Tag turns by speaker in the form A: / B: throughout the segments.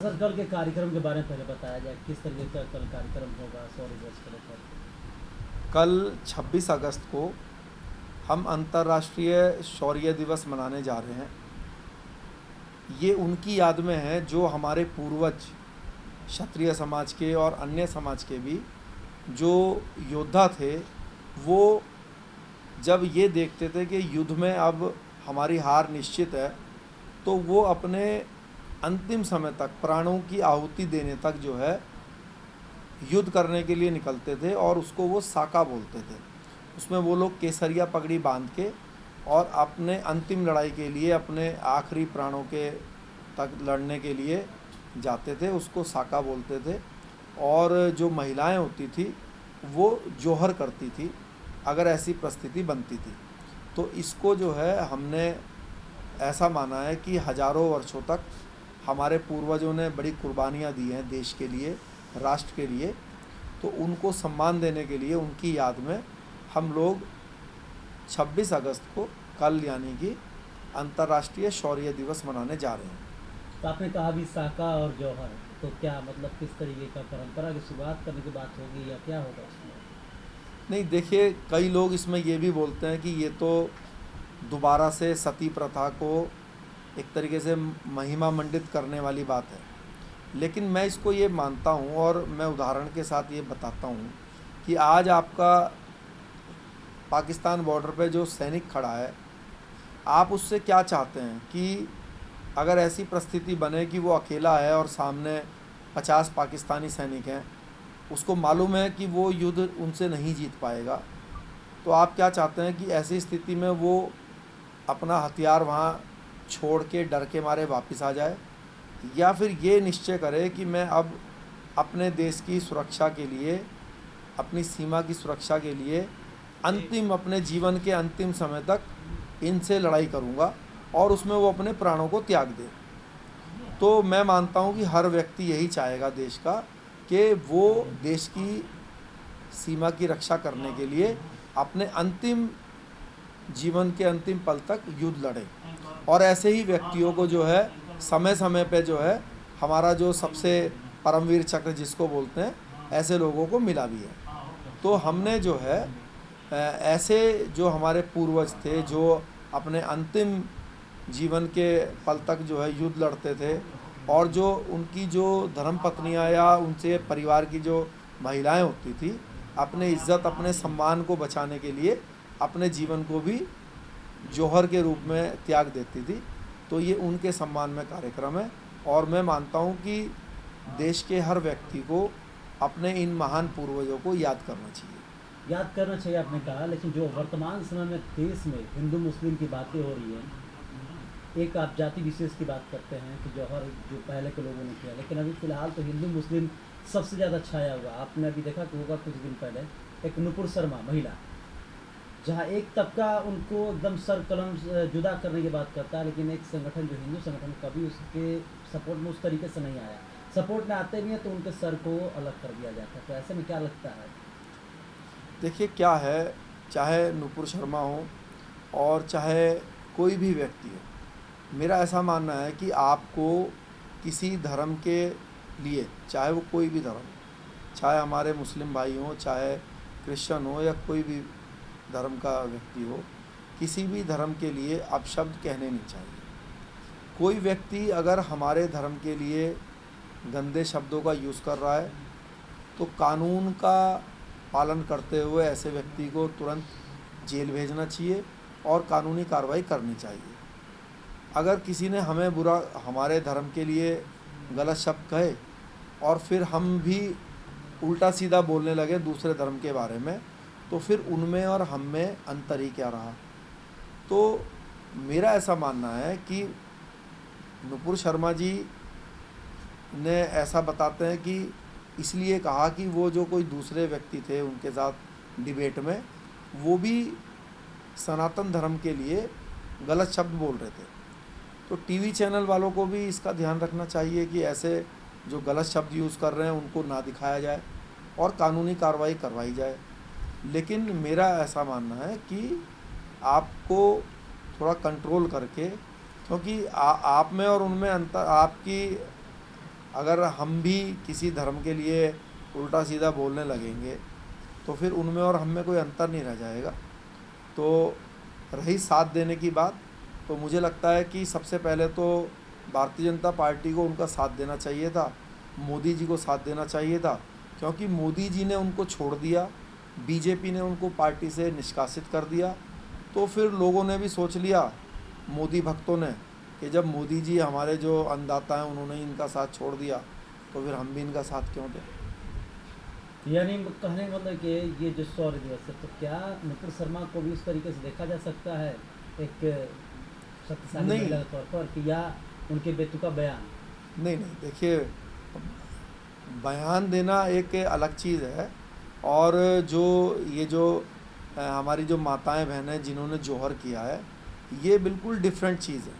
A: Sir कल के कार्यक्रम के बारे में पहले बताया जाए, किस तरीके का कल कार्यक्रम होगा सौर दिवस को लेकर।
B: कल 26 अगस्त को हम अंतर्राष्ट्रीय शौर्य दिवस मनाने जा रहे हैं। ये उनकी याद में है जो हमारे पूर्वज क्षत्रिय समाज के और अन्य समाज के भी जो योद्धा थे, वो जब ये देखते थे कि युद्ध में अब हमारी हार निश्चित है, तो वो अपने अंतिम समय तक प्राणों की आहुति देने तक जो है युद्ध करने के लिए निकलते थे और उसको वो साका बोलते थे। उसमें वो लोग केसरिया पगड़ी बांध के और अपने अंतिम लड़ाई के लिए अपने आखिरी प्राणों के तक लड़ने के लिए जाते थे, उसको साका बोलते थे। और जो महिलाएं होती थी वो जोहर करती थी अगर ऐसी परिस्थिति बनती थी। तो इसको जो है हमने ऐसा माना है कि हज़ारों वर्षों तक हमारे पूर्वजों ने बड़ी कुर्बानियाँ दी हैं देश के लिए, राष्ट्र के लिए। तो उनको सम्मान देने के लिए उनकी याद में हम लोग 26 अगस्त को कल यानी कि अंतर्राष्ट्रीय शौर्य दिवस मनाने जा रहे हैं।
A: तो आपने कहा भी साका और जौहर, तो क्या मतलब किस तरीके का परंपरा की शुरुआत करने की बात होगी या क्या होगा उसमें?
B: नहीं, देखिए, कई लोग इसमें ये भी बोलते हैं कि ये तो दोबारा से सती प्रथा को एक तरीके से महिमा मंडित करने वाली बात है। लेकिन मैं इसको ये मानता हूँ और मैं उदाहरण के साथ ये बताता हूँ कि आज आपका पाकिस्तान बॉर्डर पे जो सैनिक खड़ा है, आप उससे क्या चाहते हैं कि अगर ऐसी परिस्थिति बने कि वो अकेला है और सामने 50 पाकिस्तानी सैनिक हैं, उसको मालूम है कि वो युद्ध उनसे नहीं जीत पाएगा, तो आप क्या चाहते हैं कि ऐसी स्थिति में वो अपना हथियार वहाँ छोड़ के डर के मारे वापस आ जाए, या फिर ये निश्चय करे कि मैं अब अपने देश की सुरक्षा के लिए, अपनी सीमा की सुरक्षा के लिए अंतिम अपने जीवन के अंतिम समय तक इनसे लड़ाई करूँगा और उसमें वो अपने प्राणों को त्याग दे। तो मैं मानता हूँ कि हर व्यक्ति यही चाहेगा देश का, कि वो देश की सीमा की रक्षा करने के लिए अपने अंतिम जीवन के अंतिम पल तक युद्ध लड़े। और ऐसे ही व्यक्तियों को जो है समय समय पे जो है हमारा जो सबसे परमवीर चक्र जिसको बोलते हैं, ऐसे लोगों को मिला भी है। तो हमने जो है ऐसे जो हमारे पूर्वज थे जो अपने अंतिम जीवन के पल तक जो है युद्ध लड़ते थे, और जो उनकी जो धर्म पत्नियां या उनसे परिवार की जो महिलाएं होती थी, अपने इज्जत अपने सम्मान को बचाने के लिए अपने जीवन को भी जौहर के रूप में त्याग देती थी। तो ये उनके सम्मान में कार्यक्रम है और मैं मानता हूँ कि देश के हर व्यक्ति को अपने इन महान पूर्वजों को याद करना चाहिए।
A: याद करना चाहिए आपने कहा, लेकिन जो वर्तमान समय में देश में हिंदू मुस्लिम की बातें हो रही हैं, एक आप जाति विशेष की बात करते हैं कि जौहर जो पहले के लोगों ने किया, लेकिन अभी फ़िलहाल तो हिंदू मुस्लिम सबसे ज़्यादा छाया हुआ। आपने अभी देखा कि होगा कुछ दिन पहले एक नुपुर शर्मा महिला, जहाँ एक तबका उनको एकदम सर कलम जुदा करने की बात करता है, लेकिन एक संगठन जो हिंदू संगठन कभी उसके सपोर्ट में उस तरीके से नहीं आया। सपोर्ट में आते भी हैं तो उनके सर को अलग कर दिया जाता है। तो ऐसे में क्या लगता है?
B: देखिए, क्या है, चाहे नुपुर शर्मा हो और चाहे कोई भी व्यक्ति हो, मेरा ऐसा मानना है कि आपको किसी धर्म के लिए, चाहे वो कोई भी धर्म, चाहे हमारे मुस्लिम भाई हों, चाहे क्रिश्चियन हो या कोई भी धर्म का व्यक्ति हो, किसी भी धर्म के लिए अपशब्द कहने नहीं चाहिए। कोई व्यक्ति अगर हमारे धर्म के लिए गंदे शब्दों का यूज़ कर रहा है, तो कानून का पालन करते हुए ऐसे व्यक्ति को तुरंत जेल भेजना चाहिए और कानूनी कार्रवाई करनी चाहिए। अगर किसी ने हमें बुरा, हमारे धर्म के लिए गलत शब्द कहे और फिर हम भी उल्टा सीधा बोलने लगे दूसरे धर्म के बारे में, तो फिर उनमें और हम में अंतर ही क्या रहा। तो मेरा ऐसा मानना है कि नुपुर शर्मा जी ने ऐसा बताते हैं कि इसलिए कहा कि वो जो कोई दूसरे व्यक्ति थे उनके साथ डिबेट में, वो भी सनातन धर्म के लिए गलत शब्द बोल रहे थे। तो टीवी चैनल वालों को भी इसका ध्यान रखना चाहिए कि ऐसे जो गलत शब्द यूज़ कर रहे हैं उनको ना दिखाया जाए और कानूनी कार्रवाई करवाई जाए। लेकिन मेरा ऐसा मानना है कि आपको थोड़ा कंट्रोल करके, क्योंकि आप में और उनमें अंतर, आपकी अगर हम भी किसी धर्म के लिए उल्टा सीधा बोलने लगेंगे तो फिर उनमें और हम में कोई अंतर नहीं रह जाएगा। तो रही साथ देने की बात, तो मुझे लगता है कि सबसे पहले तो भारतीय जनता पार्टी को उनका साथ देना चाहिए था, मोदी जी को साथ देना चाहिए था, क्योंकि मोदी जी ने उनको छोड़ दिया, बीजेपी ने उनको पार्टी से निष्कासित कर दिया। तो फिर लोगों ने भी सोच लिया, मोदी भक्तों ने, कि जब मोदी जी हमारे जो अन्नदाता हैं उन्होंने ही इनका साथ छोड़ दिया तो फिर हम भी इनका साथ क्यों दें।
A: यानी कहने का मतलब कि ये जो शौर्य दिवस है, तो क्या नुपुर शर्मा को भी इस तरीके से देखा जा सकता है एक शक्तिशाली
B: नहीं
A: महिला के तौर पर, कि या उनके बेतुका बयान?
B: नहीं नहीं, देखिए, बयान देना एक अलग चीज़ है, और जो ये जो हमारी जो माताएं बहनें जिन्होंने जौहर किया है, ये बिल्कुल डिफरेंट चीज़ है।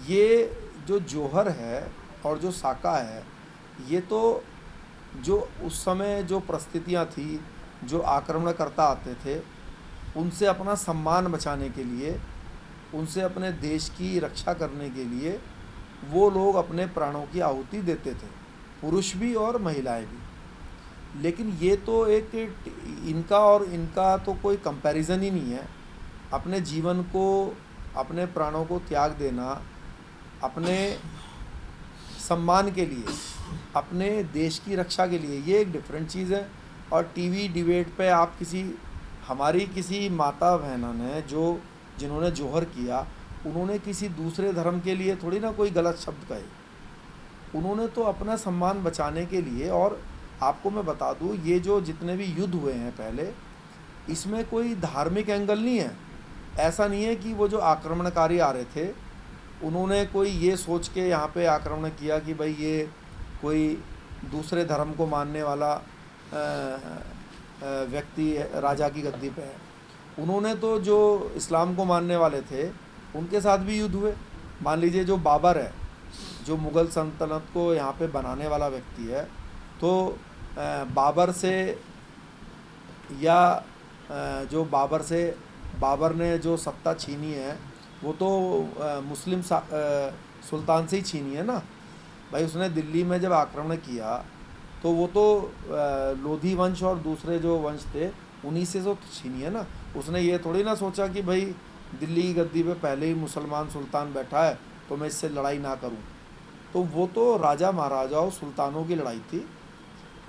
B: ये जो जौहर है और जो साका है, ये तो जो उस समय जो परिस्थितियाँ थी, जो आक्रमणकर्ता आते थे, उनसे अपना सम्मान बचाने के लिए, उनसे अपने देश की रक्षा करने के लिए वो लोग अपने प्राणों की आहुति देते थे, पुरुष भी और महिलाएं भी। लेकिन ये तो एक, इनका और इनका तो कोई कंपैरिजन ही नहीं है। अपने जीवन को, अपने प्राणों को त्याग देना अपने सम्मान के लिए, अपने देश की रक्षा के लिए, ये एक डिफरेंट चीज़ है। और टीवी डिबेट पे आप किसी, हमारी किसी माता बहना ने जो, जिन्होंने जौहर किया, उन्होंने किसी दूसरे धर्म के लिए थोड़ी ना कोई गलत शब्द कहे, उन्होंने तो अपना सम्मान बचाने के लिए। और आपको मैं बता दूं, ये जो जितने भी युद्ध हुए हैं पहले, इसमें कोई धार्मिक एंगल नहीं है। ऐसा नहीं है कि वो जो आक्रमणकारी आ रहे थे उन्होंने कोई ये सोच के यहाँ पे आक्रमण किया कि भाई ये कोई दूसरे धर्म को मानने वाला व्यक्ति राजा की गद्दी पे है। उन्होंने तो जो इस्लाम को मानने वाले थे उनके साथ भी युद्ध हुए। मान लीजिए जो बाबर है, जो मुग़ल सल्तनत को यहाँ पे बनाने वाला व्यक्ति है, तो बाबर से, या जो बाबर ने जो सत्ता छीनी है वो तो मुस्लिम सुल्तान से ही छीनी है ना भाई। उसने दिल्ली में जब आक्रमण किया तो वो तो लोधी वंश और दूसरे जो वंश थे उन्हीं से तो छीनी है ना। उसने ये थोड़ी ना सोचा कि भाई दिल्ली की गद्दी पे पहले ही मुसलमान सुल्तान बैठा है तो मैं इससे लड़ाई ना करूं। तो वो तो राजा महाराजाओं सुल्तानों की लड़ाई थी।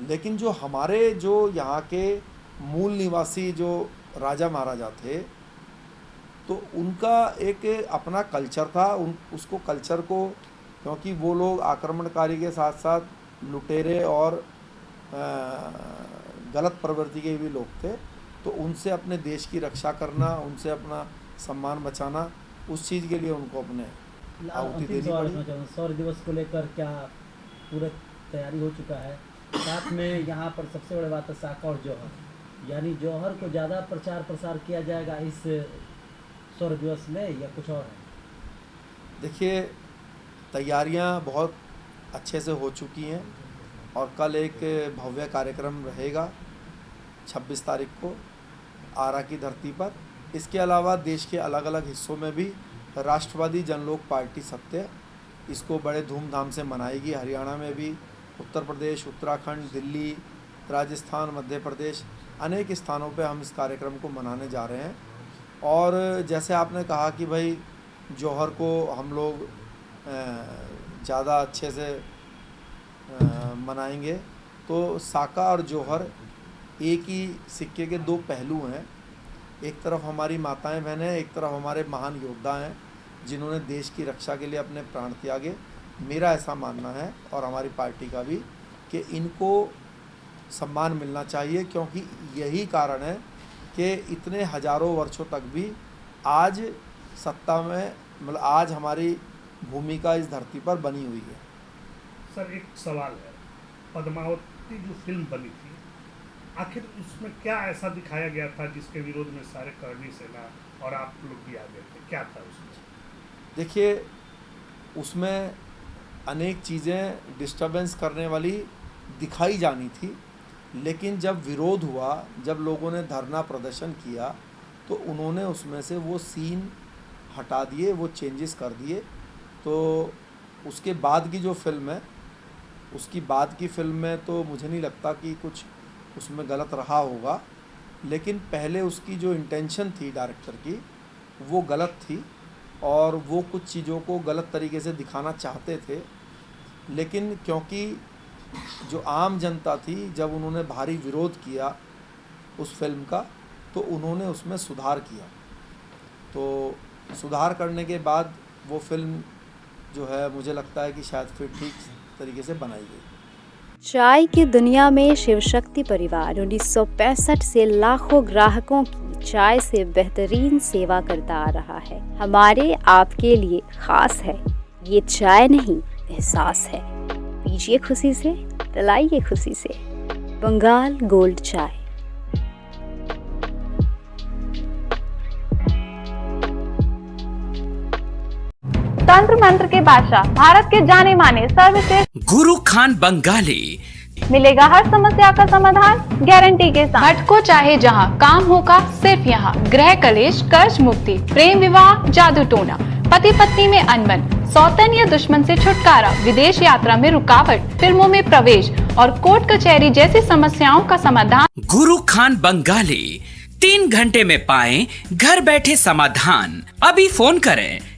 B: लेकिन जो हमारे जो यहाँ के मूल निवासी जो राजा महाराजा थे, तो उनका एक अपना कल्चर था। उसको कल्चर को, क्योंकि वो लोग आक्रमणकारी के साथ साथ लुटेरे और गलत प्रवृत्ति के भी लोग थे, तो उनसे अपने देश की रक्षा करना, उनसे अपना सम्मान बचाना, उस चीज़ के लिए उनको अपने आहुति
A: अंतिम
B: देनी
A: सवाल
B: पड़ी।
A: पूछना चाहूँगा, शौर्य दिवस को लेकर क्या पूरा तैयारी हो चुका है? साथ में यहाँ पर सबसे बड़ी बात है साका और जौहर, यानी जौहर को ज़्यादा प्रचार प्रसार किया जाएगा इस शौर्य दिवस में, या कुछ और है?
B: देखिए, तैयारियां बहुत अच्छे से हो चुकी हैं और कल एक भव्य कार्यक्रम रहेगा 26 तारीख को आरा की धरती पर। इसके अलावा देश के अलग अलग हिस्सों में भी राष्ट्रवादी जनलोक पार्टी सत्य इसको बड़े धूमधाम से मनाएगी। हरियाणा में भी, उत्तर प्रदेश, उत्तराखंड, दिल्ली, राजस्थान, मध्य प्रदेश, अनेक स्थानों पे हम इस कार्यक्रम को मनाने जा रहे हैं। और जैसे आपने कहा कि भाई जौहर को हम लोग ज़्यादा अच्छे से मनाएंगे, तो साका और जौहर एक ही सिक्के के दो पहलू हैं। एक तरफ हमारी माताएं बहनें, एक तरफ हमारे महान योद्धा हैं जिन्होंने देश की रक्षा के लिए अपने प्राण त्यागे। मेरा ऐसा मानना है और हमारी पार्टी का भी कि इनको सम्मान मिलना चाहिए, क्योंकि यही कारण है कि इतने हजारों वर्षों तक भी आज सत्ता में, मतलब आज हमारी भूमिका इस धरती पर बनी हुई है।
C: सर, एक सवाल है, पद्मावती जो फिल्म बनी थी, आखिर उसमें क्या ऐसा दिखाया गया था जिसके विरोध में सारे करनी सेना और आप लोग भी आ गए थे? क्या था उसमें?
B: देखिए, उसमें अनेक चीज़ें डिस्टर्बेंस करने वाली दिखाई जानी थी, लेकिन जब विरोध हुआ, जब लोगों ने धरना प्रदर्शन किया, तो उन्होंने उसमें से वो सीन हटा दिए, वो चेंजेस कर दिए। तो उसके बाद की जो फिल्म है उसकी बाद की फिल्म में तो मुझे नहीं लगता कि कुछ उसमें गलत रहा होगा, लेकिन पहले उसकी जो इंटेंशन थी डायरेक्टर की वो गलत थी और वो कुछ चीज़ों को गलत तरीके से दिखाना चाहते थे। लेकिन क्योंकि जो आम जनता थी, जब उन्होंने भारी विरोध किया उस फिल्म का, तो उन्होंने उसमें सुधार किया। तो सुधार करने के बाद वो फिल्म जो है मुझे लगता है कि शायद फिर ठीक तरीके से बनाई गई।
D: चाय की दुनिया में शिव शक्ति परिवार 1965 से लाखों ग्राहकों की चाय से बेहतरीन सेवा करता आ रहा है। हमारे आपके लिए खास है, ये चाय नहीं एहसास है। पीजिए खुशी से, पिलाइए खुशी से। बंगाल गोल्ड चाय।
E: तंत्र मंत्र के बादशाह, भारत के जाने माने सर्वश्रेष्ठ
F: गुरु खान बंगाली।
E: मिलेगा हर समस्या का समाधान गारंटी के साथ।
G: भटको चाहे जहां, काम होगा सिर्फ यहाँ। गृह कलेश, कर्ज मुक्ति, प्रेम विवाह, जादू टोना, पति पत्नी में अनबन, सौतन या दुश्मन से छुटकारा, विदेश यात्रा में रुकावट, फिल्मों में प्रवेश और कोर्ट कचहरी जैसी समस्याओं का समाधान।
F: गुरु खान बंगाली 3 घंटे में पाएं घर बैठे समाधान। अभी फोन करें